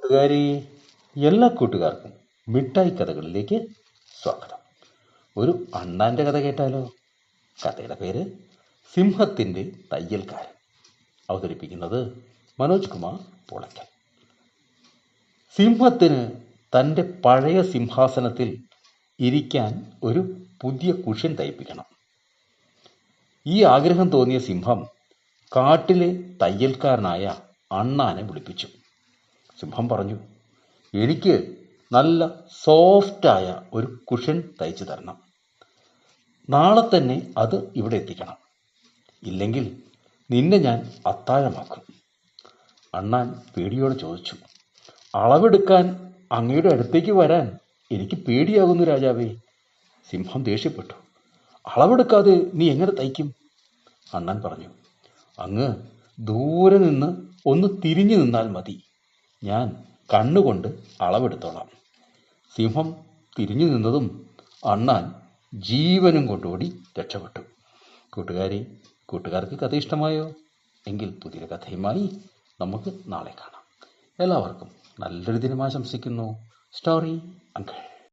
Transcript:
കൂട്ടുകാരി, എല്ലാ കൂട്ടുകാർക്കും മിഠായി കഥകളിലേക്ക് സ്വാഗതം. ഒരു അണ്ണാന്റെ കഥ കേട്ടാലോ? കഥയുടെ പേര് സിംഹത്തിന്റെ തയ്യൽക്കാരൻ. അവതരിപ്പിക്കുന്നത് മനോജ് കുമാർ പുളയ്ക്കൽ. സിംഹത്തിന് തൻ്റെ പഴയ സിംഹാസനത്തിൽ ഇരിക്കാൻ ഒരു പുതിയ കുഷ്യൻ തയ്പ്പിക്കണം. ഈ ആഗ്രഹം തോന്നിയ സിംഹം കാട്ടിലെ തയ്യൽക്കാരനായ അണ്ണാനെ വിളിപ്പിച്ചു. സിംഹം പറഞ്ഞു, എനിക്ക് നല്ല സോഫ്റ്റായ ഒരു കുഷൻ തയ്ച്ചു തരണം. നാളെ തന്നെ അത് ഇവിടെ എത്തിക്കണം. ഇല്ലെങ്കിൽ നിന്നെ ഞാൻ അത്താഴമാക്കും. അണ്ണാൻ പേടിയോടെ ചോദിച്ചു, അളവെടുക്കാൻ അങ്ങയുടെ അടുത്തേക്ക് വരാൻ എനിക്ക് പേടിയാകുന്നു രാജാവേ. സിംഹം ദേഷ്യപ്പെട്ടു. അളവെടുക്കാതെ നീ എങ്ങനെ തയ്ക്കും? അണ്ണാൻ പറഞ്ഞു, അങ്ങ് ദൂരെ നിന്ന് ഒന്ന് തിരിഞ്ഞു നിന്നാൽ മതി. ഞാൻ കണ്ണുകൊണ്ട് അളവെടുത്തോളാം. സിംഹം തിരിഞ്ഞു നിന്നതും അണ്ണാൻ ജീവനും കൊണ്ടോടി രക്ഷപ്പെട്ടു. കൂട്ടുകാർക്ക് കഥ ഇഷ്ടമായോ? എങ്കിൽ പുതിയൊരു കഥയുമായി നമുക്ക് നാളെ കാണാം. എല്ലാവർക്കും നല്ലൊരു ദിനം ആശംസിക്കുന്നു. Story uncle.